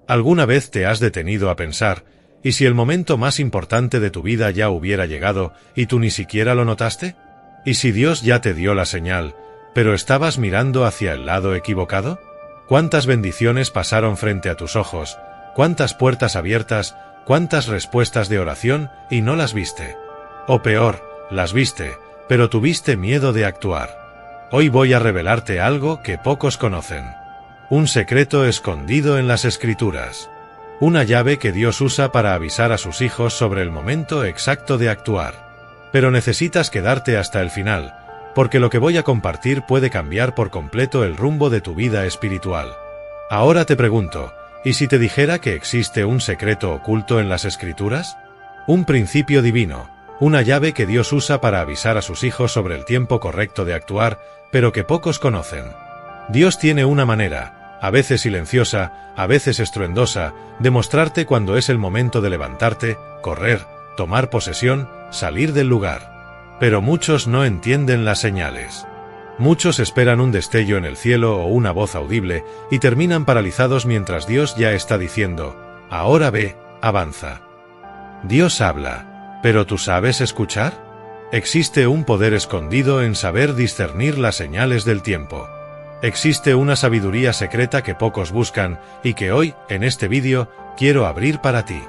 ¿Alguna vez te has detenido a pensar, y si el momento más importante de tu vida ya hubiera llegado y tú ni siquiera lo notaste? ¿Y si Dios ya te dio la señal, pero estabas mirando hacia el lado equivocado? ¿Cuántas bendiciones pasaron frente a tus ojos? ¿Cuántas puertas abiertas? ¿Cuántas respuestas de oración y no las viste? O peor, las viste, pero tuviste miedo de actuar. Hoy voy a revelarte algo que pocos conocen. Un secreto escondido en las Escrituras. Una llave que Dios usa para avisar a sus hijos sobre el momento exacto de actuar. Pero necesitas quedarte hasta el final, porque lo que voy a compartir puede cambiar por completo el rumbo de tu vida espiritual. Ahora te pregunto, ¿y si te dijera que existe un secreto oculto en las Escrituras? Un principio divino, una llave que Dios usa para avisar a sus hijos sobre el tiempo correcto de actuar, pero que pocos conocen. Dios tiene una manera, a veces silenciosa, a veces estruendosa, de mostrarte cuando es el momento de levantarte, correr, tomar posesión, salir del lugar. Pero muchos no entienden las señales. Muchos esperan un destello en el cielo o una voz audible y terminan paralizados mientras Dios ya está diciendo, ahora ve, avanza. Dios habla, ¿pero tú sabes escuchar? Existe un poder escondido en saber discernir las señales del tiempo. Existe una sabiduría secreta que pocos buscan y que hoy, en este vídeo, quiero abrir para ti.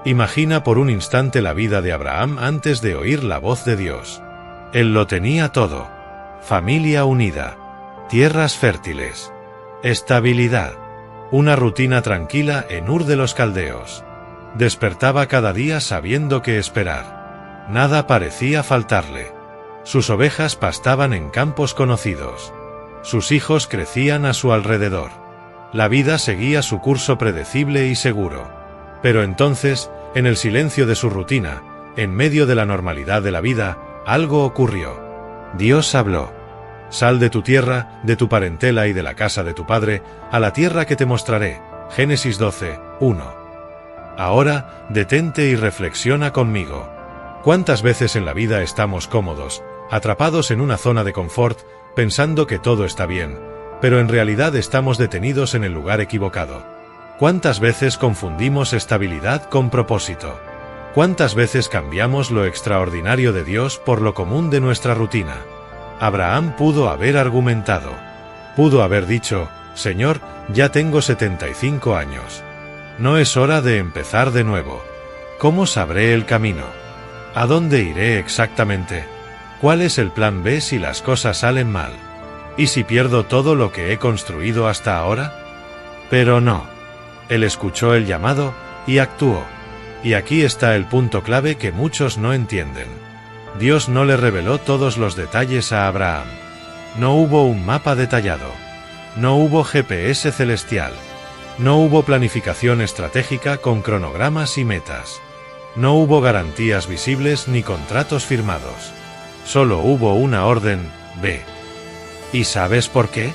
Imagina por un instante la vida de Abraham antes de oír la voz de Dios. Él lo tenía todo. Familia unida, tierras fértiles, estabilidad, una rutina tranquila en Ur de los Caldeos. Despertaba cada día sabiendo qué esperar. Nada parecía faltarle. Sus ovejas pastaban en campos conocidos. Sus hijos crecían a su alrededor. La vida seguía su curso predecible y seguro. Pero entonces, en el silencio de su rutina, en medio de la normalidad de la vida, algo ocurrió. Dios habló. Sal de tu tierra, de tu parentela y de la casa de tu padre, a la tierra que te mostraré. Génesis 12, 1. Ahora, detente y reflexiona conmigo. ¿Cuántas veces en la vida estamos cómodos, atrapados en una zona de confort, pensando que todo está bien, pero en realidad estamos detenidos en el lugar equivocado? ¿Cuántas veces confundimos estabilidad con propósito? ¿Cuántas veces cambiamos lo extraordinario de Dios por lo común de nuestra rutina? Abraham pudo haber argumentado. Pudo haber dicho, Señor, ya tengo 75 años. ¿No es hora de empezar de nuevo? ¿Cómo sabré el camino? ¿A dónde iré exactamente? ¿Cuál es el plan B si las cosas salen mal? ¿Y si pierdo todo lo que he construido hasta ahora? Pero no. Él escuchó el llamado y actuó. Y aquí está el punto clave que muchos no entienden. Dios no le reveló todos los detalles a Abraham. No hubo un mapa detallado. No hubo GPS celestial. No hubo planificación estratégica con cronogramas y metas. No hubo garantías visibles ni contratos firmados. Solo hubo una orden, ve. ¿Y sabes por qué?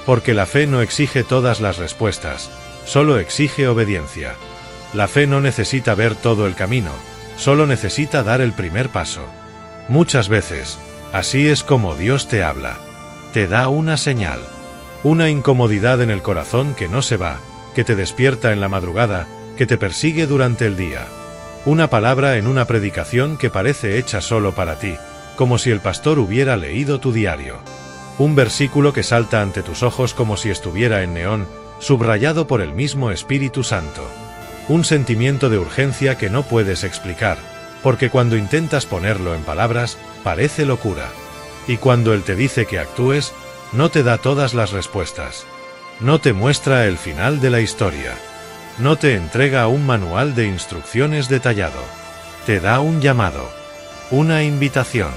Porque la fe no exige todas las respuestas, solo exige obediencia. La fe no necesita ver todo el camino, solo necesita dar el primer paso. Muchas veces, así es como Dios te habla. Te da una señal, una incomodidad en el corazón que no se va, que te despierta en la madrugada, que te persigue durante el día. Una palabra en una predicación que parece hecha solo para ti, como si el pastor hubiera leído tu diario. Un versículo que salta ante tus ojos como si estuviera en neón, subrayado por el mismo Espíritu Santo. Un sentimiento de urgencia que no puedes explicar, porque cuando intentas ponerlo en palabras, parece locura. Y cuando Él te dice que actúes, no te da todas las respuestas. No te muestra el final de la historia. No te entrega un manual de instrucciones detallado. Te da un llamado, una invitación,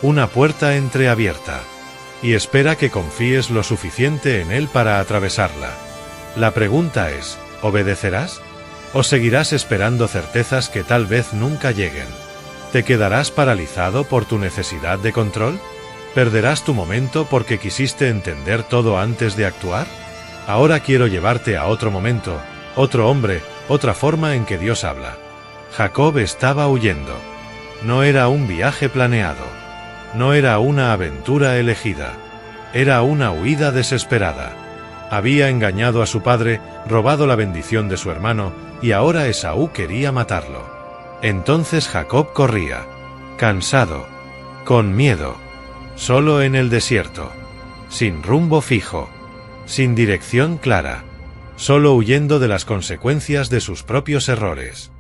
una puerta entreabierta. Y espera que confíes lo suficiente en Él para atravesarla. La pregunta es, ¿obedecerás? ¿O seguirás esperando certezas que tal vez nunca lleguen? ¿Te quedarás paralizado por tu necesidad de control? ¿Perderás tu momento porque quisiste entender todo antes de actuar? Ahora quiero llevarte a otro momento, otro hombre, otra forma en que Dios habla. Jacob estaba huyendo. No era un viaje planeado. No era una aventura elegida. Era una huida desesperada. Había engañado a su padre, robado la bendición de su hermano, y ahora Esaú quería matarlo. Entonces Jacob corría, cansado, con miedo, solo en el desierto, sin rumbo fijo, sin dirección clara, solo huyendo de las consecuencias de sus propios errores.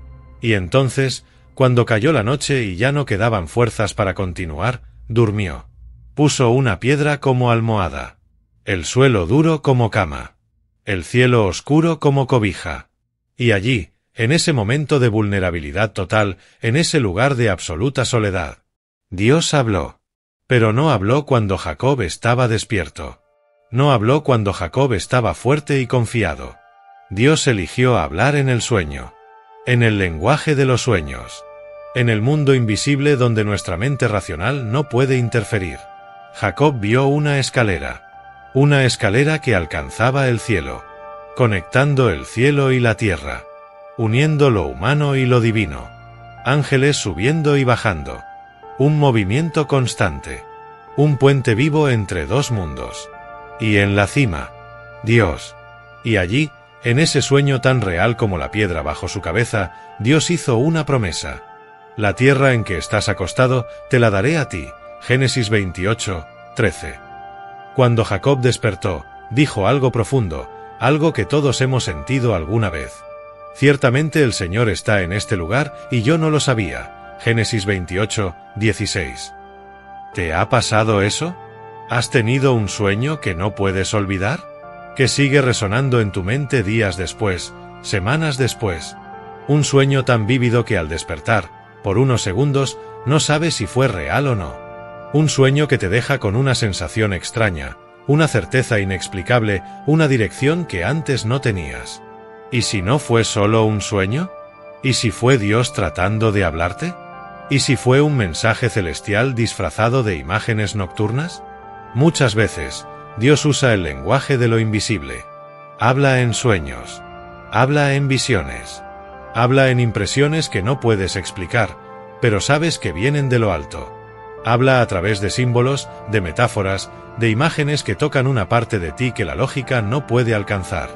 Y entonces, cuando cayó la noche y ya no quedaban fuerzas para continuar, durmió. Puso una piedra como almohada, el suelo duro como cama, el cielo oscuro como cobija. Y allí, en ese momento de vulnerabilidad total, en ese lugar de absoluta soledad, Dios habló. Pero no habló cuando Jacob estaba despierto. No habló cuando Jacob estaba fuerte y confiado. Dios eligió hablar en el sueño, en el lenguaje de los sueños, en el mundo invisible donde nuestra mente racional no puede interferir. Jacob vio una escalera que alcanzaba el cielo, conectando el cielo y la tierra, uniendo lo humano y lo divino, ángeles subiendo y bajando, un movimiento constante, un puente vivo entre dos mundos. Y en la cima, Dios. Y allí, en ese sueño tan real como la piedra bajo su cabeza, Dios hizo una promesa. La tierra en que estás acostado, te la daré a ti. Génesis 28, 13. Cuando Jacob despertó, dijo algo profundo, algo que todos hemos sentido alguna vez. Ciertamente el Señor está en este lugar y yo no lo sabía. Génesis 28, 16. ¿Te ha pasado eso? ¿Has tenido un sueño que no puedes olvidar? ¿Que sigue resonando en tu mente días después, semanas después? Un sueño tan vívido que al despertar, por unos segundos, no sabes si fue real o no. Un sueño que te deja con una sensación extraña, una certeza inexplicable, una dirección que antes no tenías. ¿Y si no fue solo un sueño? ¿Y si fue Dios tratando de hablarte? ¿Y si fue un mensaje celestial disfrazado de imágenes nocturnas? Muchas veces, Dios usa el lenguaje de lo invisible. Habla en sueños. Habla en visiones. Habla en impresiones que no puedes explicar, pero sabes que vienen de lo alto. Habla a través de símbolos, de metáforas, de imágenes que tocan una parte de ti que la lógica no puede alcanzar.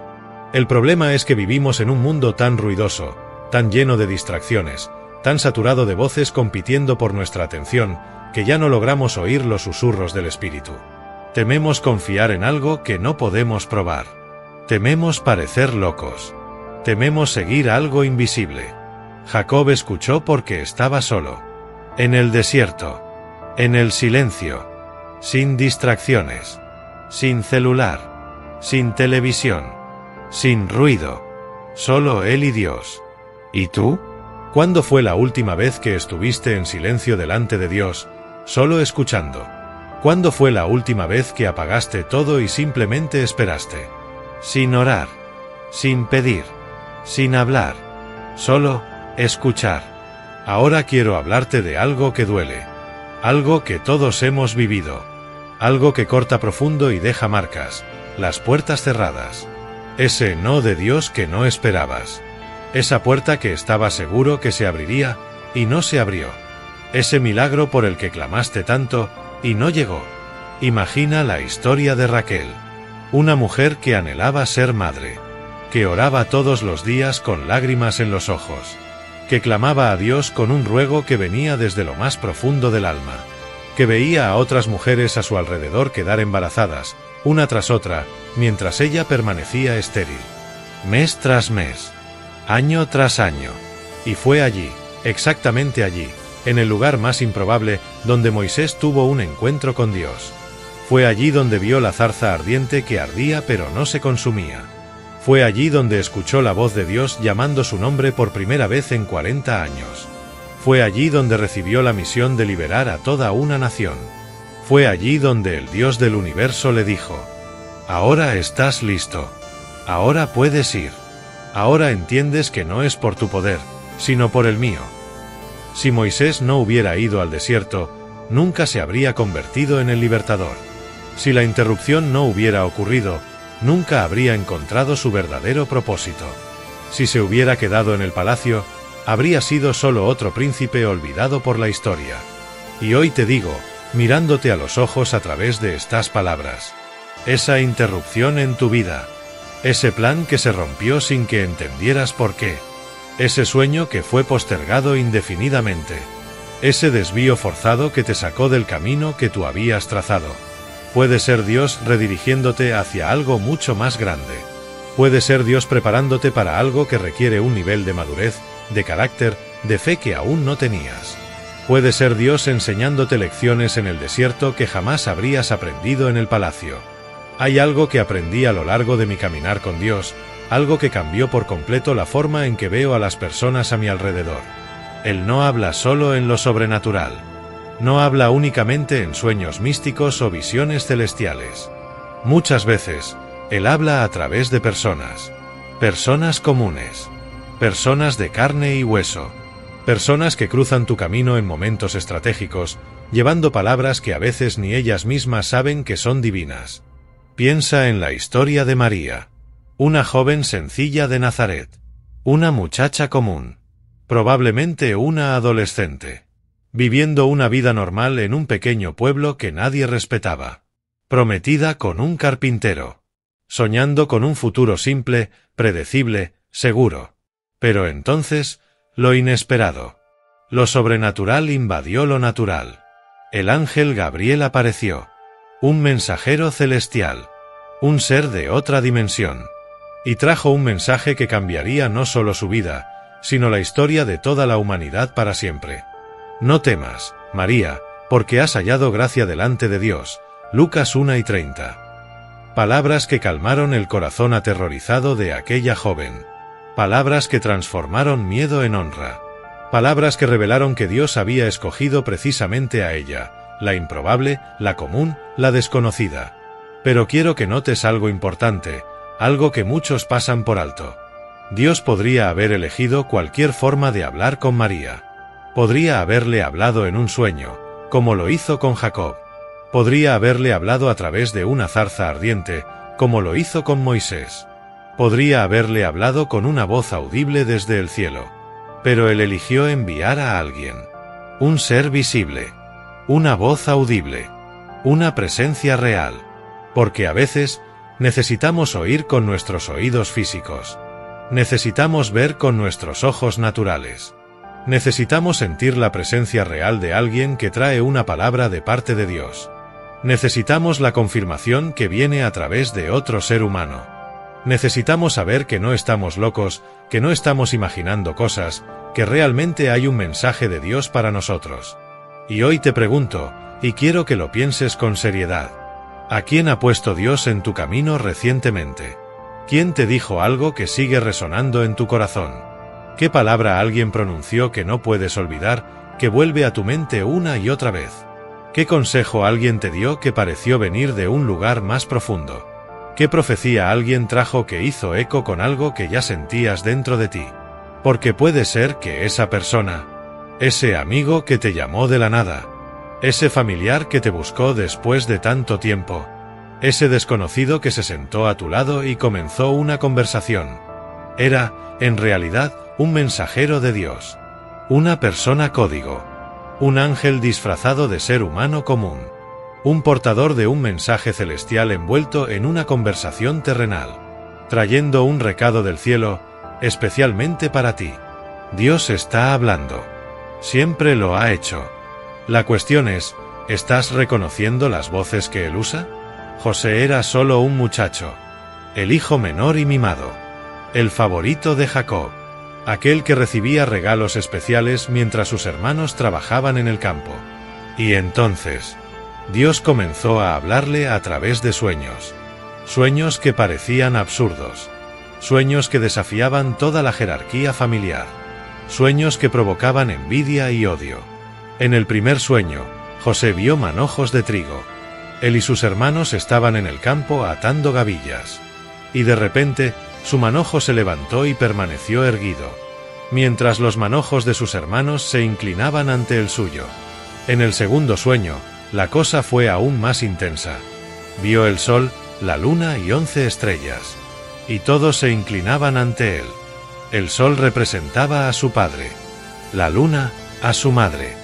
El problema es que vivimos en un mundo tan ruidoso, tan lleno de distracciones, tan saturado de voces compitiendo por nuestra atención, que ya no logramos oír los susurros del espíritu. Tememos confiar en algo que no podemos probar. Tememos parecer locos. Tememos seguir algo invisible. Jacob escuchó porque estaba solo. En el desierto. En el silencio. Sin distracciones. Sin celular. Sin televisión. Sin ruido. Solo él y Dios. ¿Y tú? ¿Cuándo fue la última vez que estuviste en silencio delante de Dios, solo escuchando? ¿Cuándo fue la última vez que apagaste todo y simplemente esperaste? Sin orar, sin pedir, sin hablar, solo escuchar. Ahora quiero hablarte de algo que duele, algo que todos hemos vivido, algo que corta profundo y deja marcas, las puertas cerradas. Ese no de Dios que no esperabas. Esa puerta que estaba seguro que se abriría, y no se abrió. Ese milagro por el que clamaste tanto, y no llegó. Imagina la historia de Raquel. Una mujer que anhelaba ser madre. Que oraba todos los días con lágrimas en los ojos. Que clamaba a Dios con un ruego que venía desde lo más profundo del alma. Que veía a otras mujeres a su alrededor quedar embarazadas, una tras otra, mientras ella permanecía estéril. Mes tras mes. Año tras año. Y fue allí, exactamente allí, en el lugar más improbable, donde Moisés tuvo un encuentro con Dios. Fue allí donde vio la zarza ardiente que ardía pero no se consumía. Fue allí donde escuchó la voz de Dios llamando su nombre por primera vez en 40 años. Fue allí donde recibió la misión de liberar a toda una nación. Fue allí donde el Dios del universo le dijo: «Ahora estás listo. Ahora puedes ir. Ahora entiendes que no es por tu poder, sino por el mío». Si Moisés no hubiera ido al desierto, nunca se habría convertido en el libertador. Si la interrupción no hubiera ocurrido, nunca habría encontrado su verdadero propósito. Si se hubiera quedado en el palacio, habría sido solo otro príncipe olvidado por la historia. Y hoy te digo, mirándote a los ojos a través de estas palabras: esa interrupción en tu vida, ese plan que se rompió sin que entendieras por qué, ese sueño que fue postergado indefinidamente, ese desvío forzado que te sacó del camino que tú habías trazado. Puede ser Dios redirigiéndote hacia algo mucho más grande. Puede ser Dios preparándote para algo que requiere un nivel de madurez, de carácter, de fe que aún no tenías. Puede ser Dios enseñándote lecciones en el desierto que jamás habrías aprendido en el palacio. Hay algo que aprendí a lo largo de mi caminar con Dios, algo que cambió por completo la forma en que veo a las personas a mi alrededor. Él no habla solo en lo sobrenatural. No habla únicamente en sueños místicos o visiones celestiales. Muchas veces, Él habla a través de personas. Personas comunes. Personas de carne y hueso. Personas que cruzan tu camino en momentos estratégicos, llevando palabras que a veces ni ellas mismas saben que son divinas. Piensa en la historia de María. Una joven sencilla de Nazaret. Una muchacha común. Probablemente una adolescente. Viviendo una vida normal en un pequeño pueblo que nadie respetaba. Prometida con un carpintero. Soñando con un futuro simple, predecible, seguro. Pero entonces, lo inesperado. Lo sobrenatural invadió lo natural. El ángel Gabriel apareció. Un mensajero celestial. Un ser de otra dimensión. Y trajo un mensaje que cambiaría no solo su vida, sino la historia de toda la humanidad para siempre. No temas, María, porque has hallado gracia delante de Dios. Lucas 1:30. Palabras que calmaron el corazón aterrorizado de aquella joven. Palabras que transformaron miedo en honra. Palabras que revelaron que Dios había escogido precisamente a ella, la improbable, la común, la desconocida. Pero quiero que notes algo importante, algo que muchos pasan por alto. Dios podría haber elegido cualquier forma de hablar con María. Podría haberle hablado en un sueño, como lo hizo con Jacob. Podría haberle hablado a través de una zarza ardiente, como lo hizo con Moisés. Podría haberle hablado con una voz audible desde el cielo. Pero Él eligió enviar a alguien. Un ser visible. Una voz audible. Una presencia real. Porque a veces, necesitamos oír con nuestros oídos físicos. Necesitamos ver con nuestros ojos naturales. Necesitamos sentir la presencia real de alguien que trae una palabra de parte de Dios. Necesitamos la confirmación que viene a través de otro ser humano. Necesitamos saber que no estamos locos, que no estamos imaginando cosas, que realmente hay un mensaje de Dios para nosotros. Y hoy te pregunto, y quiero que lo pienses con seriedad. ¿A quién ha puesto Dios en tu camino recientemente? ¿Quién te dijo algo que sigue resonando en tu corazón? ¿Qué palabra alguien pronunció que no puedes olvidar, que vuelve a tu mente una y otra vez? ¿Qué consejo alguien te dio que pareció venir de un lugar más profundo? ¿Qué profecía alguien trajo que hizo eco con algo que ya sentías dentro de ti? Porque puede ser que esa persona, ese amigo que te llamó de la nada, ese familiar que te buscó después de tanto tiempo, ese desconocido que se sentó a tu lado y comenzó una conversación, era, en realidad, un mensajero de Dios, una persona código, un ángel disfrazado de ser humano común, un portador de un mensaje celestial envuelto en una conversación terrenal, trayendo un recado del cielo, especialmente para ti. Dios está hablando. Siempre lo ha hecho. La cuestión es, ¿estás reconociendo las voces que Él usa? José era solo un muchacho, el hijo menor y mimado, el favorito de Jacob, aquel que recibía regalos especiales mientras sus hermanos trabajaban en el campo. Y entonces, Dios comenzó a hablarle a través de sueños. Sueños que parecían absurdos. Sueños que desafiaban toda la jerarquía familiar. Sueños que provocaban envidia y odio. En el primer sueño, José vio manojos de trigo. Él y sus hermanos estaban en el campo atando gavillas. Y de repente, su manojo se levantó y permaneció erguido, mientras los manojos de sus hermanos se inclinaban ante el suyo. En el segundo sueño, la cosa fue aún más intensa. Vio el sol, la luna y 11 estrellas. Y todos se inclinaban ante él. El sol representaba a su padre, la luna, a su madre,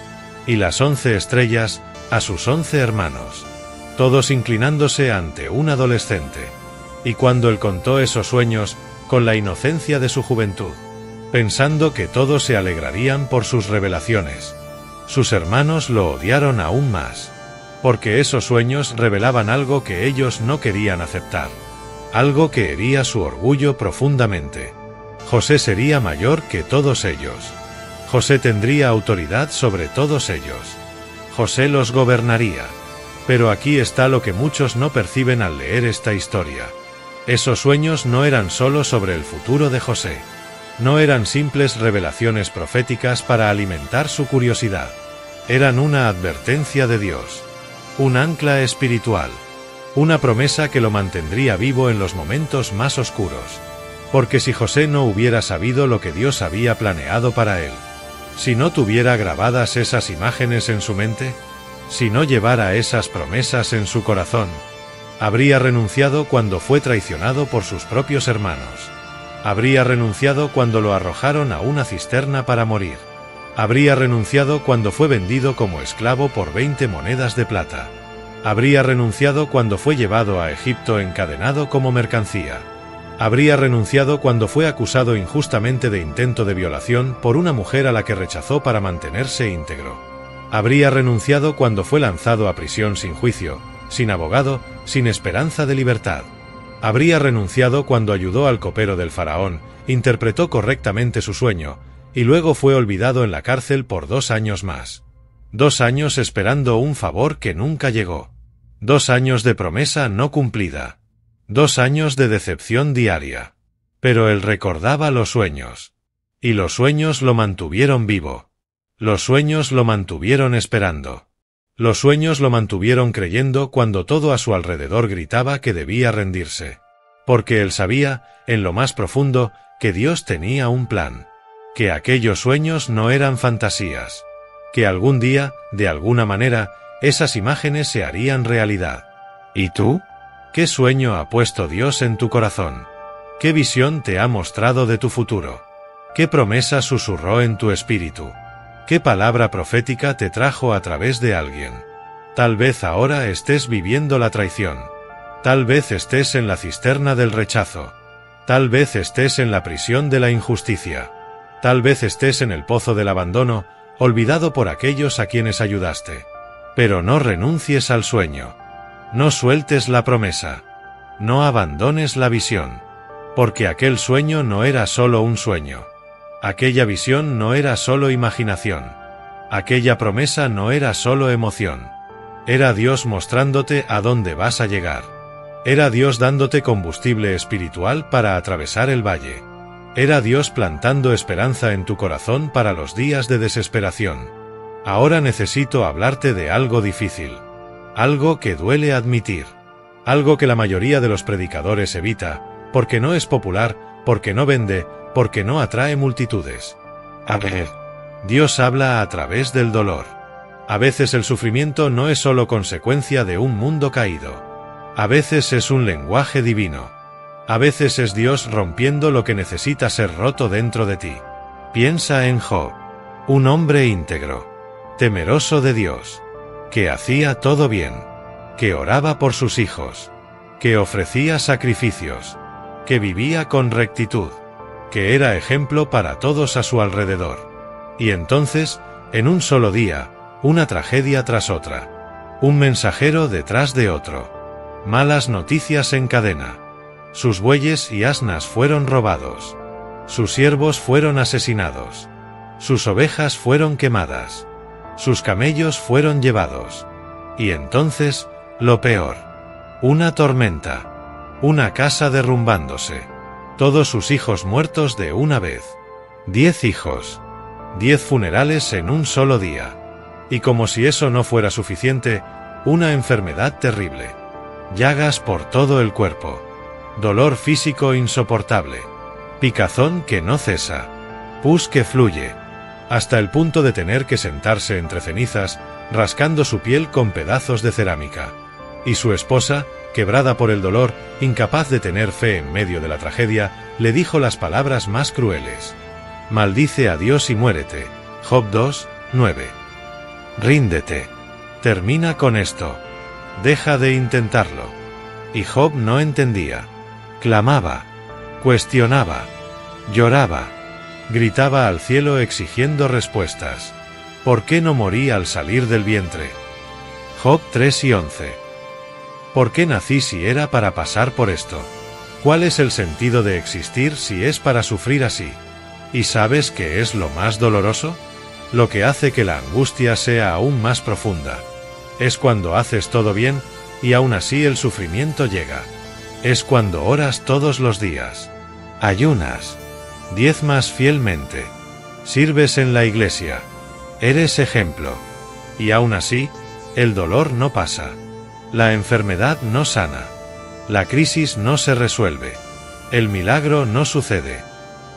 y las 11 estrellas, a sus 11 hermanos. todos inclinándose ante un adolescente. Y cuando él contó esos sueños, con la inocencia de su juventud, pensando que todos se alegrarían por sus revelaciones, sus hermanos lo odiaron aún más, porque esos sueños revelaban algo que ellos no querían aceptar, algo que hería su orgullo profundamente. José sería mayor que todos ellos. José tendría autoridad sobre todos ellos. José los gobernaría. Pero aquí está lo que muchos no perciben al leer esta historia. Esos sueños no eran solo sobre el futuro de José. No eran simples revelaciones proféticas para alimentar su curiosidad. Eran una advertencia de Dios, un ancla espiritual, una promesa que lo mantendría vivo en los momentos más oscuros. Porque si José no hubiera sabido lo que Dios había planeado para él, si no tuviera grabadas esas imágenes en su mente, si no llevara esas promesas en su corazón, habría renunciado cuando fue traicionado por sus propios hermanos. Habría renunciado cuando lo arrojaron a una cisterna para morir. Habría renunciado cuando fue vendido como esclavo por 20 monedas de plata. Habría renunciado cuando fue llevado a Egipto encadenado como mercancía. Habría renunciado cuando fue acusado injustamente de intento de violación por una mujer a la que rechazó para mantenerse íntegro. Habría renunciado cuando fue lanzado a prisión sin juicio, sin abogado, sin esperanza de libertad. Habría renunciado cuando ayudó al copero del faraón, interpretó correctamente su sueño, y luego fue olvidado en la cárcel por 2 años más. 2 años esperando un favor que nunca llegó. 2 años de promesa no cumplida. 2 años de decepción diaria. Pero él recordaba los sueños. Y los sueños lo mantuvieron vivo. Los sueños lo mantuvieron esperando. Los sueños lo mantuvieron creyendo cuando todo a su alrededor gritaba que debía rendirse. Porque él sabía, en lo más profundo, que Dios tenía un plan. Que aquellos sueños no eran fantasías. Que algún día, de alguna manera, esas imágenes se harían realidad. ¿Y tú? ¿Qué sueño ha puesto Dios en tu corazón? ¿Qué visión te ha mostrado de tu futuro? ¿Qué promesa susurró en tu espíritu? ¿Qué palabra profética te trajo a través de alguien? Tal vez ahora estés viviendo la traición. Tal vez estés en la cisterna del rechazo. Tal vez estés en la prisión de la injusticia. Tal vez estés en el pozo del abandono, olvidado por aquellos a quienes ayudaste. Pero no renuncies al sueño. No sueltes la promesa. No abandones la visión. Porque aquel sueño no era solo un sueño. Aquella visión no era solo imaginación. Aquella promesa no era solo emoción. Era Dios mostrándote a dónde vas a llegar. Era Dios dándote combustible espiritual para atravesar el valle. Era Dios plantando esperanza en tu corazón para los días de desesperación. Ahora necesito hablarte de algo difícil. Algo que duele admitir. Algo que la mayoría de los predicadores evita, porque no es popular, porque no vende, porque no atrae multitudes. A ver, Dios habla a través del dolor. A veces el sufrimiento no es solo consecuencia de un mundo caído. A veces es un lenguaje divino. A veces es Dios rompiendo lo que necesita ser roto dentro de ti. Piensa en Job, un hombre íntegro, temeroso de Dios, que hacía todo bien, que oraba por sus hijos, que ofrecía sacrificios, que vivía con rectitud, que era ejemplo para todos a su alrededor. Y entonces, en un solo día, una tragedia tras otra, un mensajero detrás de otro, malas noticias en cadena. Sus bueyes y asnas fueron robados, sus siervos fueron asesinados, sus ovejas fueron quemadas, sus camellos fueron llevados. Y entonces, lo peor, una tormenta, una casa derrumbándose, todos sus hijos muertos de una vez, 10 hijos, 10 funerales en un solo día. Y como si eso no fuera suficiente, una enfermedad terrible, llagas por todo el cuerpo, dolor físico insoportable, picazón que no cesa, pus que fluye, hasta el punto de tener que sentarse entre cenizas, rascando su piel con pedazos de cerámica. Y su esposa, quebrada por el dolor, incapaz de tener fe en medio de la tragedia, le dijo las palabras más crueles. Maldice a Dios y muérete. Job 2, 9. Ríndete. Termina con esto. Deja de intentarlo. Y Job no entendía. Clamaba, cuestionaba, lloraba, gritaba al cielo exigiendo respuestas. ¿Por qué no morí al salir del vientre? Job 3:11. ¿Por qué nací si era para pasar por esto? ¿Cuál es el sentido de existir si es para sufrir así? ¿Y sabes qué es lo más doloroso? Lo que hace que la angustia sea aún más profunda. Es cuando haces todo bien, y aún así el sufrimiento llega. Es cuando oras todos los días. Ayunas. Diezmas fielmente. Sirves en la iglesia. Eres ejemplo. Y aún así, el dolor no pasa. La enfermedad no sana. La crisis no se resuelve. El milagro no sucede.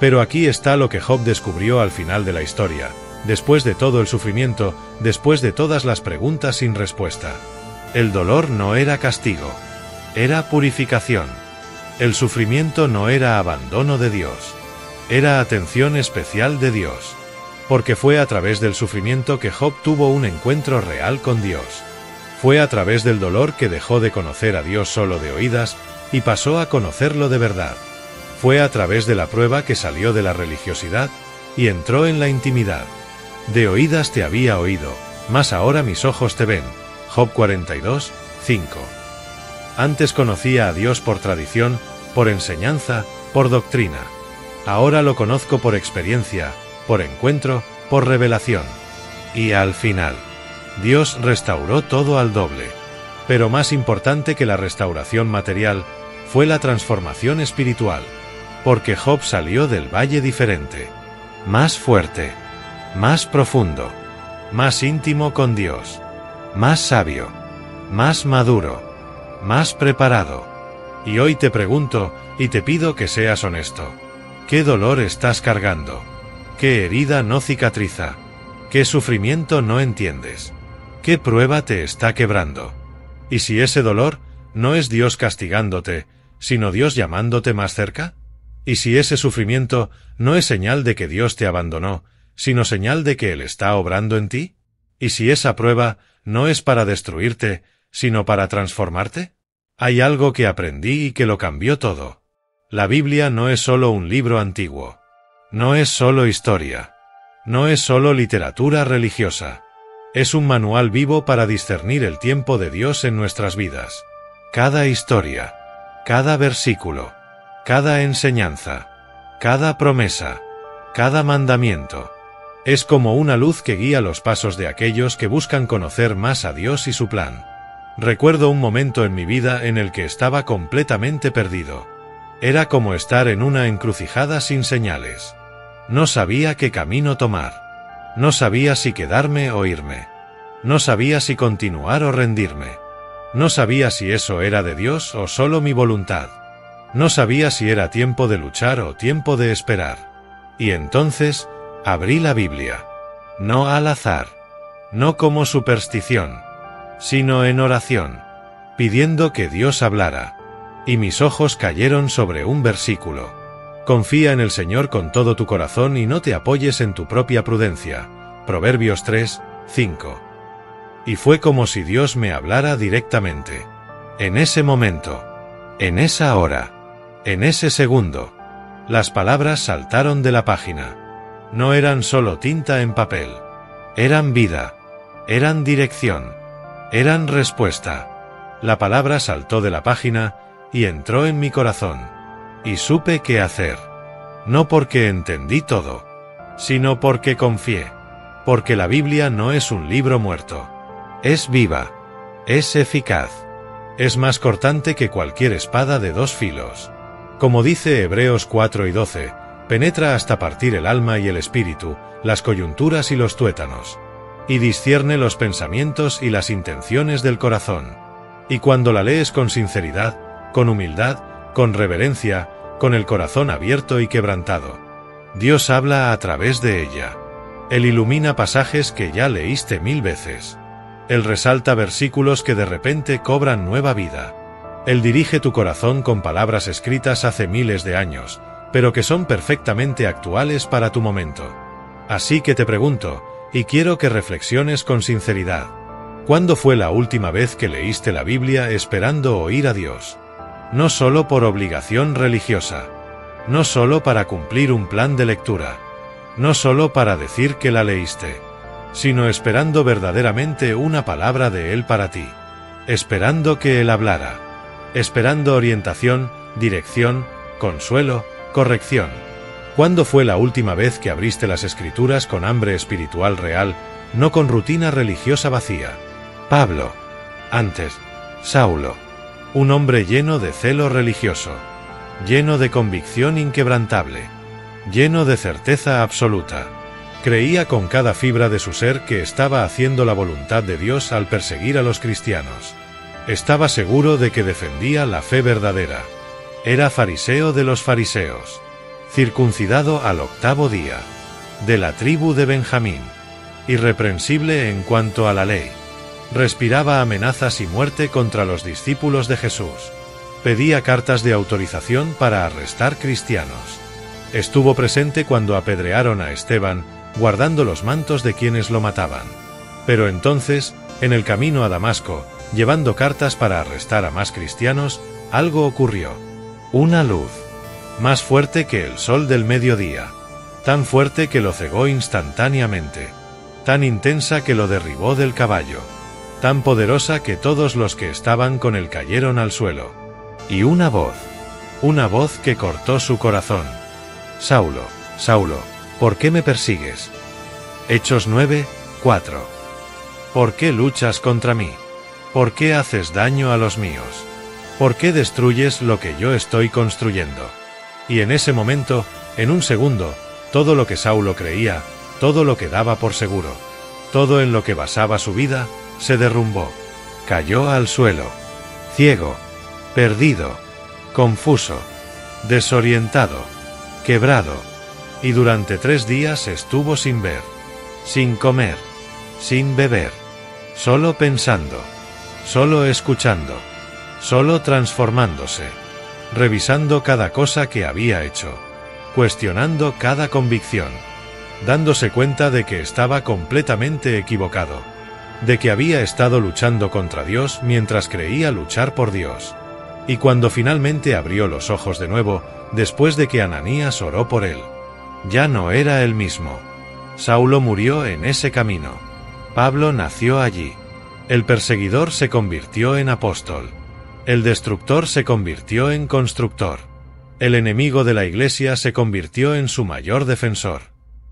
Pero aquí está lo que Job descubrió al final de la historia, después de todo el sufrimiento, después de todas las preguntas sin respuesta. El dolor no era castigo, era purificación. El sufrimiento no era abandono de Dios, era atención especial de Dios. Porque fue a través del sufrimiento que Job tuvo un encuentro real con Dios. Fue a través del dolor que dejó de conocer a Dios solo de oídas y pasó a conocerlo de verdad. Fue a través de la prueba que salió de la religiosidad y entró en la intimidad. De oídas te había oído, mas ahora mis ojos te ven. Job 42:5. Antes conocía a Dios por tradición, por enseñanza, por doctrina. Ahora lo conozco por experiencia, por encuentro, por revelación. Y al final, Dios restauró todo al doble. Pero más importante que la restauración material, fue la transformación espiritual. Porque Job salió del valle diferente. Más fuerte. Más profundo. Más íntimo con Dios. Más sabio. Más maduro. Más preparado. Y hoy te pregunto, y te pido que seas honesto. ¿Qué dolor estás cargando? ¿Qué herida no cicatriza? ¿Qué sufrimiento no entiendes? ¿Qué prueba te está quebrando? ¿Y si ese dolor no es Dios castigándote, sino Dios llamándote más cerca? ¿Y si ese sufrimiento no es señal de que Dios te abandonó, sino señal de que Él está obrando en ti? ¿Y si esa prueba no es para destruirte, sino para transformarte? Hay algo que aprendí y que lo cambió todo. La Biblia no es solo un libro antiguo. No es solo historia. No es solo literatura religiosa. Es un manual vivo para discernir el tiempo de Dios en nuestras vidas. Cada historia, cada versículo, cada enseñanza, cada promesa, cada mandamiento, es como una luz que guía los pasos de aquellos que buscan conocer más a Dios y su plan. Recuerdo un momento en mi vida en el que estaba completamente perdido. Era como estar en una encrucijada sin señales. No sabía qué camino tomar. No sabía si quedarme o irme. No sabía si continuar o rendirme. No sabía si eso era de Dios o solo mi voluntad. No sabía si era tiempo de luchar o tiempo de esperar. Y entonces, abrí la Biblia. No al azar. No como superstición, sino en oración, pidiendo que Dios hablara. Y mis ojos cayeron sobre un versículo. Confía en el Señor con todo tu corazón y no te apoyes en tu propia prudencia. Proverbios 3:5. Y fue como si Dios me hablara directamente. En ese momento, en esa hora, en ese segundo, las palabras saltaron de la página. No eran solo tinta en papel. Eran vida. Eran dirección. Eran respuesta. La palabra saltó de la página y entró en mi corazón. Y supe qué hacer. No porque entendí todo, sino porque confié. Porque la Biblia no es un libro muerto. Es viva. Es eficaz. Es más cortante que cualquier espada de dos filos. Como dice Hebreos 4:12, penetra hasta partir el alma y el espíritu, las coyunturas y los tuétanos. Y discierne los pensamientos y las intenciones del corazón. Y cuando la lees con sinceridad, con humildad, con reverencia, con el corazón abierto y quebrantado, Dios habla a través de ella. Él ilumina pasajes que ya leíste 1000 veces. Él resalta versículos que de repente cobran nueva vida. Él dirige tu corazón con palabras escritas hace miles de años, pero que son perfectamente actuales para tu momento. Así que te pregunto, y quiero que reflexiones con sinceridad, ¿Cuándo fue la última vez que leíste la Biblia esperando oír a Dios? No solo por obligación religiosa, no solo para cumplir un plan de lectura, no solo para decir que la leíste, sino esperando verdaderamente una palabra de Él para ti, esperando que Él hablara, esperando orientación, dirección, consuelo, corrección. ¿Cuándo fue la última vez que abriste las Escrituras con hambre espiritual real, no con rutina religiosa vacía? Pablo. Antes, Saulo. Un hombre lleno de celo religioso, lleno de convicción inquebrantable, lleno de certeza absoluta. Creía con cada fibra de su ser que estaba haciendo la voluntad de Dios al perseguir a los cristianos. Estaba seguro de que defendía la fe verdadera. Era fariseo de los fariseos, circuncidado al 8º día, de la tribu de Benjamín, irreprensible en cuanto a la ley. Respiraba amenazas y muerte contra los discípulos de Jesús. Pedía cartas de autorización para arrestar cristianos. Estuvo presente cuando apedrearon a Esteban, guardando los mantos de quienes lo mataban. Pero entonces, en el camino a Damasco, llevando cartas para arrestar a más cristianos, algo ocurrió. Una luz, más fuerte que el sol del mediodía, tan fuerte que lo cegó instantáneamente, tan intensa que lo derribó del caballo, tan poderosa que todos los que estaban con él cayeron al suelo. Y una voz que cortó su corazón. Saulo, Saulo, ¿por qué me persigues? Hechos 9:4. ¿Por qué luchas contra mí? ¿Por qué haces daño a los míos? ¿Por qué destruyes lo que yo estoy construyendo? Y en ese momento, en un segundo, todo lo que Saulo creía, todo lo que daba por seguro, todo en lo que basaba su vida, se derrumbó. Cayó al suelo, ciego, perdido, confuso, desorientado, quebrado, y durante 3 días estuvo sin ver, sin comer, sin beber, solo pensando, solo escuchando, solo transformándose, revisando cada cosa que había hecho, cuestionando cada convicción, dándose cuenta de que estaba completamente equivocado, de que había estado luchando contra Dios mientras creía luchar por Dios. Y cuando finalmente abrió los ojos de nuevo, después de que Ananías oró por él, ya no era el mismo. Saulo murió en ese camino. Pablo nació allí. El perseguidor se convirtió en apóstol. El destructor se convirtió en constructor. El enemigo de la Iglesia se convirtió en su mayor defensor.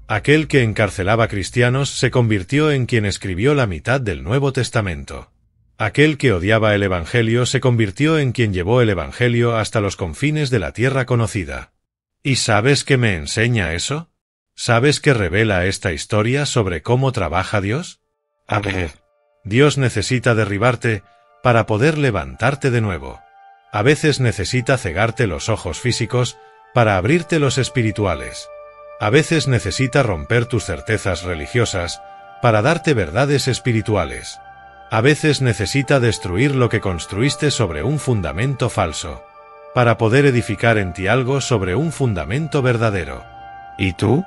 Aquel que encarcelaba cristianos se convirtió en quien escribió la mitad del Nuevo Testamento. Aquel que odiaba el Evangelio se convirtió en quien llevó el Evangelio hasta los confines de la tierra conocida. ¿Y sabes qué me enseña eso? ¿Sabes qué revela esta historia sobre cómo trabaja Dios? A ver, Dios necesita derribarte para poder levantarte de nuevo. A veces necesita cegarte los ojos físicos para abrirte los espirituales. A veces necesita romper tus certezas religiosas para darte verdades espirituales. A veces necesita destruir lo que construiste sobre un fundamento falso, para poder edificar en ti algo sobre un fundamento verdadero. ¿Y tú?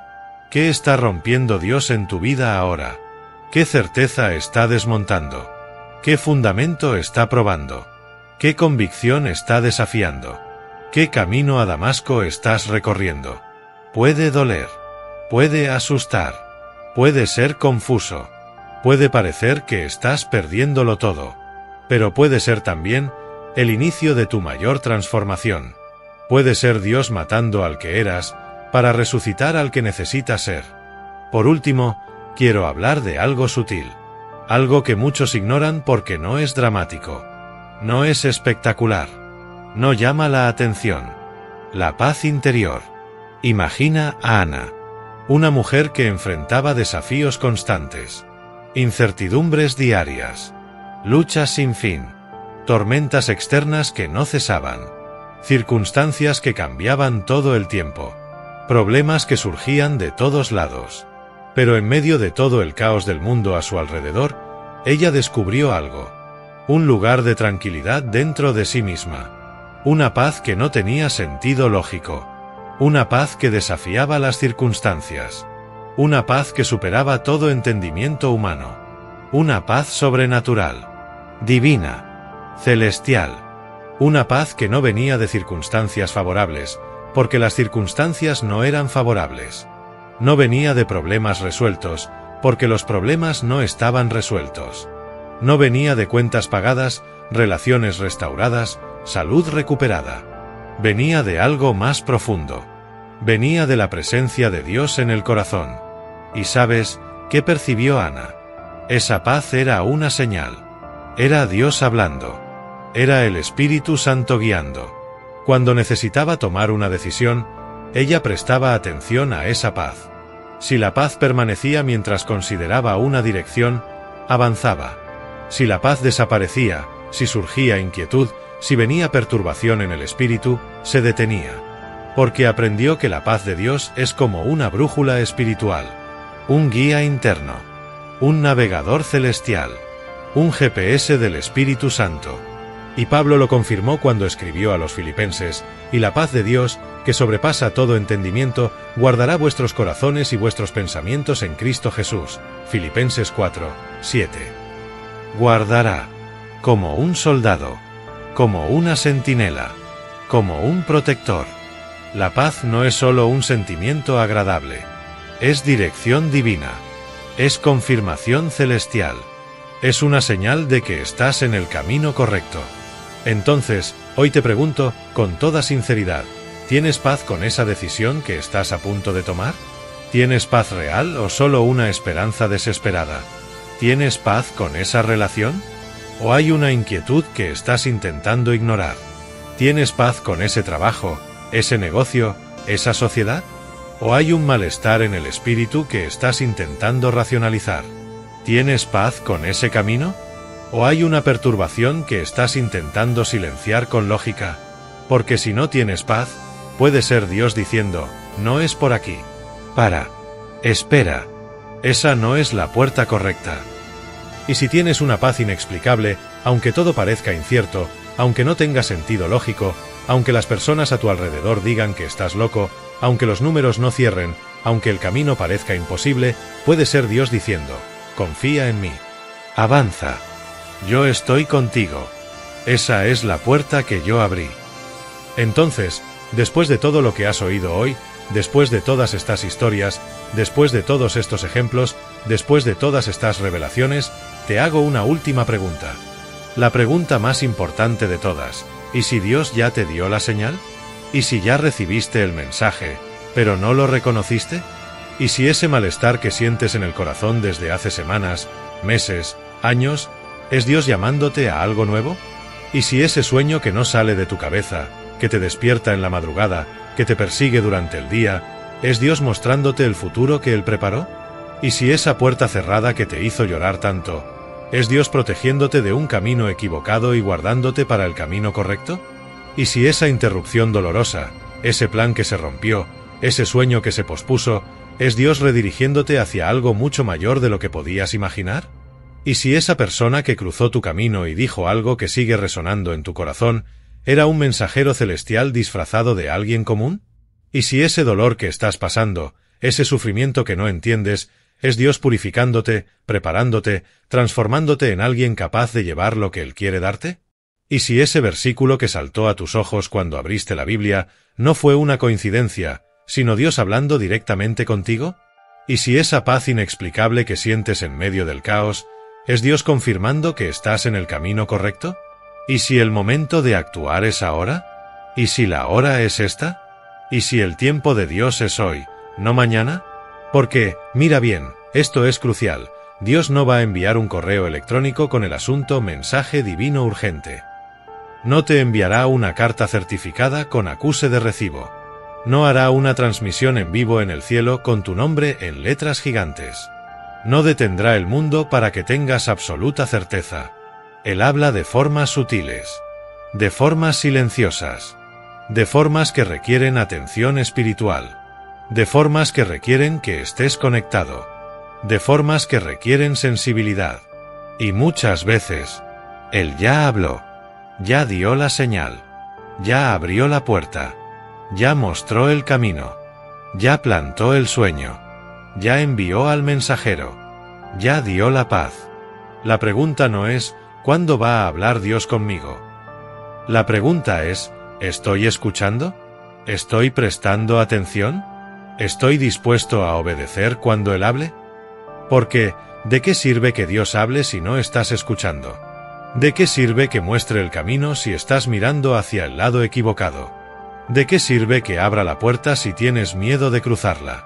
¿Qué está rompiendo Dios en tu vida ahora? ¿Qué certeza está desmontando? ¿Qué fundamento está probando? ¿Qué convicción está desafiando? ¿Qué camino a Damasco estás recorriendo? Puede doler, puede asustar, puede ser confuso, puede parecer que estás perdiéndolo todo, pero puede ser también el inicio de tu mayor transformación. Puede ser Dios matando al que eras para resucitar al que necesitas ser. Por último, quiero hablar de algo sutil, algo que muchos ignoran porque no es dramático, no es espectacular, no llama la atención. La paz interior. Imagina a Ana, una mujer que enfrentaba desafíos constantes, incertidumbres diarias, luchas sin fin, tormentas externas que no cesaban, circunstancias que cambiaban todo el tiempo, problemas que surgían de todos lados. Pero en medio de todo el caos del mundo a su alrededor, ella descubrió algo, un lugar de tranquilidad dentro de sí misma, una paz que no tenía sentido lógico, una paz que desafiaba las circunstancias, una paz que superaba todo entendimiento humano, Una paz sobrenatural, divina, celestial. Una paz que no venía de circunstancias favorables, porque las circunstancias no eran favorables. No venía de problemas resueltos, porque los problemas no estaban resueltos. No venía de cuentas pagadas, relaciones restauradas, salud recuperada. Venía de algo más profundo. Venía de la presencia de Dios en el corazón. ¿Y sabes qué percibió Ana? Esa paz era una señal. Era Dios hablando. Era el Espíritu Santo guiando. Cuando necesitaba tomar una decisión, ella prestaba atención a esa paz. Si la paz permanecía mientras consideraba una dirección, avanzaba. Si la paz desaparecía, si surgía inquietud, si venía perturbación en el espíritu, se detenía. Porque aprendió que la paz de Dios es como una brújula espiritual, un guía interno, un navegador celestial, un GPS del Espíritu Santo. Y Pablo lo confirmó cuando escribió a los filipenses: y la paz de Dios, que sobrepasa todo entendimiento, guardará vuestros corazones y vuestros pensamientos en Cristo Jesús. Filipenses 4, 7. Guardará, como un soldado, como una centinela, como un protector. La paz no es solo un sentimiento agradable, es dirección divina, es confirmación celestial, es una señal de que estás en el camino correcto. Entonces, hoy te pregunto, con toda sinceridad, ¿tienes paz con esa decisión que estás a punto de tomar? ¿Tienes paz real o solo una esperanza desesperada? ¿Tienes paz con esa relación? ¿O hay una inquietud que estás intentando ignorar? ¿Tienes paz con ese trabajo, ese negocio, esa sociedad? ¿O hay un malestar en el espíritu que estás intentando racionalizar? ¿Tienes paz con ese camino? ¿O hay una perturbación que estás intentando silenciar con lógica? Porque si no tienes paz, puede ser Dios diciendo: no es por aquí. Para. Espera. Esa no es la puerta correcta. Y si tienes una paz inexplicable, aunque todo parezca incierto, aunque no tenga sentido lógico, aunque las personas a tu alrededor digan que estás loco, aunque los números no cierren, aunque el camino parezca imposible, puede ser Dios diciendo: confía en mí. Avanza. Yo estoy contigo. Esa es la puerta que yo abrí. Entonces, después de todo lo que has oído hoy, después de todas estas historias, después de todos estos ejemplos, después de todas estas revelaciones, te hago una última pregunta. La pregunta más importante de todas: ¿y si Dios ya te dio la señal? ¿Y si ya recibiste el mensaje, pero no lo reconociste? ¿Y si ese malestar que sientes en el corazón desde hace semanas, meses, años, es Dios llamándote a algo nuevo? ¿Y si ese sueño que no sale de tu cabeza, que te despierta en la madrugada, que te persigue durante el día, es Dios mostrándote el futuro que Él preparó? ¿Y si esa puerta cerrada que te hizo llorar tanto, es Dios protegiéndote de un camino equivocado y guardándote para el camino correcto? ¿Y si esa interrupción dolorosa, ese plan que se rompió, ese sueño que se pospuso, es Dios redirigiéndote hacia algo mucho mayor de lo que podías imaginar? ¿Y si esa persona que cruzó tu camino y dijo algo que sigue resonando en tu corazón, era un mensajero celestial disfrazado de alguien común? ¿Y si ese dolor que estás pasando, ese sufrimiento que no entiendes, es Dios purificándote, preparándote, transformándote en alguien capaz de llevar lo que Él quiere darte? ¿Y si ese versículo que saltó a tus ojos cuando abriste la Biblia no fue una coincidencia, sino Dios hablando directamente contigo? ¿Y si esa paz inexplicable que sientes en medio del caos, es Dios confirmando que estás en el camino correcto? ¿Y si el momento de actuar es ahora? ¿Y si la hora es esta? ¿Y si el tiempo de Dios es hoy, no mañana? Porque, mira bien, esto es crucial, Dios no va a enviar un correo electrónico con el asunto mensaje divino urgente. No te enviará una carta certificada con acuse de recibo. No hará una transmisión en vivo en el cielo con tu nombre en letras gigantes. No detendrá el mundo para que tengas absoluta certeza. Él habla de formas sutiles, de formas silenciosas, de formas que requieren atención espiritual, de formas que requieren que estés conectado, de formas que requieren sensibilidad. Y muchas veces, Él ya habló, ya dio la señal, ya abrió la puerta, ya mostró el camino, ya plantó el sueño, ya envió al mensajero, ya dio la paz, La pregunta no es, ¿cuándo va a hablar Dios conmigo? La pregunta es, ¿estoy escuchando? ¿Estoy prestando atención? ¿Estoy dispuesto a obedecer cuando Él hable? Porque, ¿de qué sirve que Dios hable si no estás escuchando? ¿De qué sirve que muestre el camino si estás mirando hacia el lado equivocado? ¿De qué sirve que abra la puerta si tienes miedo de cruzarla?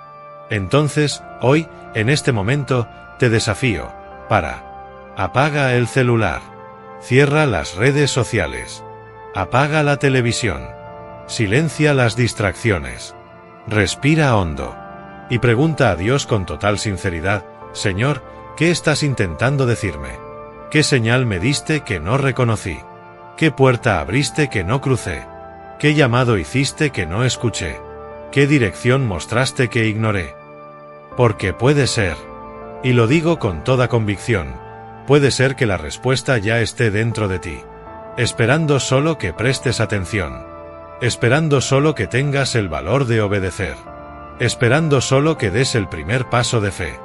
Entonces, hoy, en este momento, te desafío, apaga el celular, cierra las redes sociales, apaga la televisión, silencia las distracciones, respira hondo, y pregunta a Dios con total sinceridad, Señor, ¿qué estás intentando decirme? ¿Qué señal me diste que no reconocí? ¿Qué puerta abriste que no crucé? ¿Qué llamado hiciste que no escuché? ¿Qué dirección mostraste que ignoré? Porque puede ser, y lo digo con toda convicción, puede ser que la respuesta ya esté dentro de ti, esperando solo que prestes atención, esperando solo que tengas el valor de obedecer, esperando solo que des el primer paso de fe,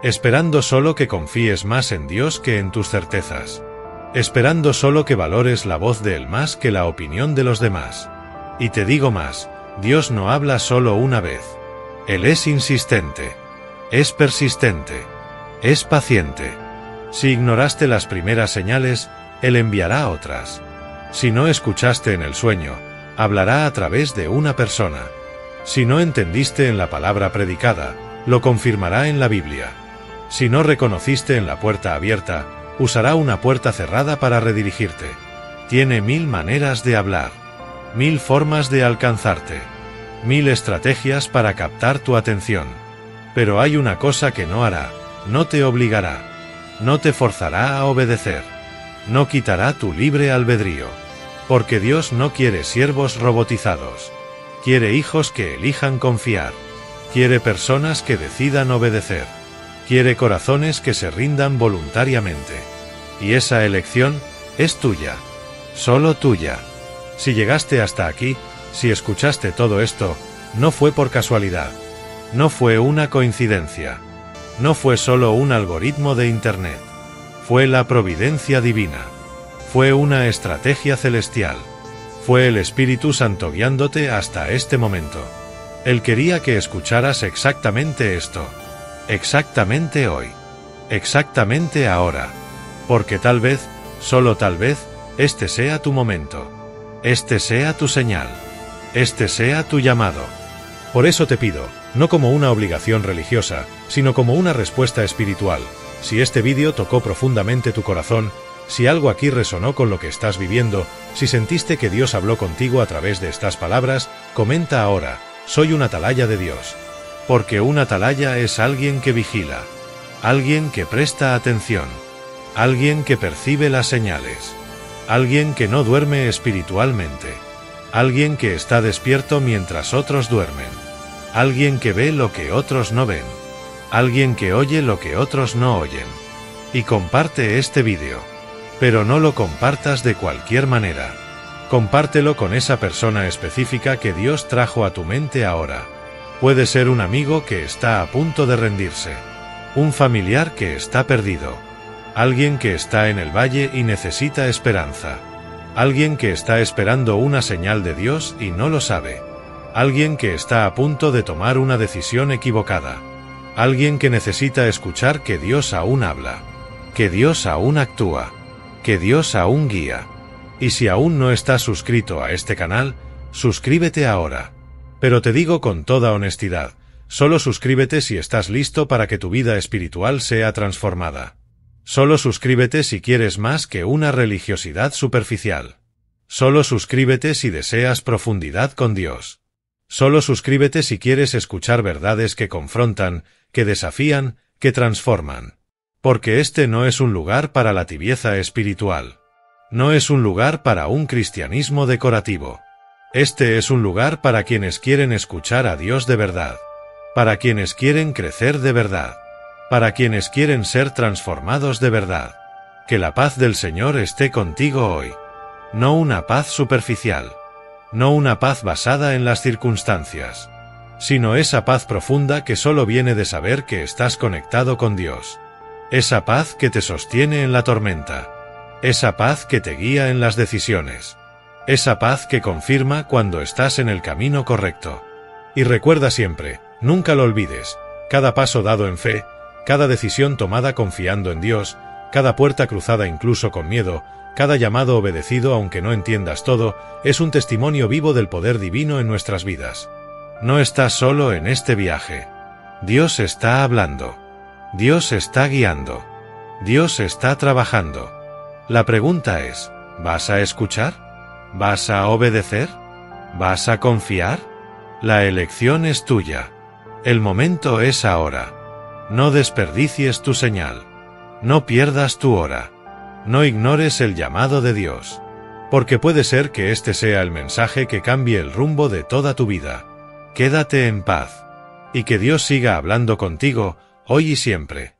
esperando solo que confíes más en Dios que en tus certezas, esperando solo que valores la voz de Él más que la opinión de los demás. Y te digo más, Dios no habla solo una vez. Él es insistente, es persistente, es paciente. Si ignoraste las primeras señales, Él enviará otras. Si no escuchaste en el sueño, hablará a través de una persona. Si no entendiste en la palabra predicada, lo confirmará en la Biblia. Si no reconociste en la puerta abierta, usará una puerta cerrada para redirigirte. Tiene 1000 maneras de hablar, 1000 formas de alcanzarte, 1000 estrategias para captar tu atención. Pero hay una cosa que no hará, no te obligará, no te forzará a obedecer, no quitará tu libre albedrío. Porque Dios no quiere siervos robotizados, quiere hijos que elijan confiar, quiere personas que decidan obedecer, quiere corazones que se rindan voluntariamente. Y esa elección es tuya, solo tuya. Si llegaste hasta aquí, si escuchaste todo esto, no fue por casualidad, no fue una coincidencia, no fue solo un algoritmo de Internet, fue la providencia divina, fue una estrategia celestial, fue el Espíritu Santo guiándote hasta este momento. Él quería que escucharas exactamente esto, exactamente hoy, exactamente ahora, porque tal vez, solo tal vez, este sea tu momento, este sea tu señal, este sea tu llamado. Por eso te pido, no como una obligación religiosa, sino como una respuesta espiritual. Si este vídeo tocó profundamente tu corazón, si algo aquí resonó con lo que estás viviendo, si sentiste que Dios habló contigo a través de estas palabras, comenta ahora, soy un atalaya de Dios. Porque un atalaya es alguien que vigila, alguien que presta atención, alguien que percibe las señales, alguien que no duerme espiritualmente, alguien que está despierto mientras otros duermen, alguien que ve lo que otros no ven, alguien que oye lo que otros no oyen. Y comparte este vídeo. Pero no lo compartas de cualquier manera. Compártelo con esa persona específica que Dios trajo a tu mente ahora. Puede ser un amigo que está a punto de rendirse, un familiar que está perdido, alguien que está en el valle y necesita esperanza, alguien que está esperando una señal de Dios y no lo sabe, alguien que está a punto de tomar una decisión equivocada, alguien que necesita escuchar que Dios aún habla, que Dios aún actúa, que Dios aún guía. Y si aún no estás suscrito a este canal, suscríbete ahora. Pero te digo con toda honestidad, solo suscríbete si estás listo para que tu vida espiritual sea transformada. Solo suscríbete si quieres más que una religiosidad superficial. Solo suscríbete si deseas profundidad con Dios. Solo suscríbete si quieres escuchar verdades que confrontan, que desafían, que transforman. Porque este no es un lugar para la tibieza espiritual. No es un lugar para un cristianismo decorativo. Este es un lugar para quienes quieren escuchar a Dios de verdad. Para quienes quieren crecer de verdad. Para quienes quieren ser transformados de verdad. Que la paz del Señor esté contigo hoy. No una paz superficial. No una paz basada en las circunstancias. Sino esa paz profunda que solo viene de saber que estás conectado con Dios. esa paz que te sostiene en la tormenta, esa paz que te guía en las decisiones, esa paz que confirma cuando estás en el camino correcto. Y recuerda siempre, nunca lo olvides, cada paso dado en fe, cada decisión tomada confiando en Dios, cada puerta cruzada incluso con miedo, cada llamado obedecido aunque no entiendas todo, es un testimonio vivo del poder divino en nuestras vidas. No estás solo en este viaje. Dios está hablando. Dios está guiando. Dios está trabajando. La pregunta es, ¿vas a escuchar? ¿Vas a obedecer? ¿Vas a confiar? La elección es tuya. El momento es ahora. No desperdicies tu señal. No pierdas tu hora. No ignores el llamado de Dios. Porque puede ser que este sea el mensaje que cambie el rumbo de toda tu vida. Quédate en paz. Y que Dios siga hablando contigo, hoy y siempre.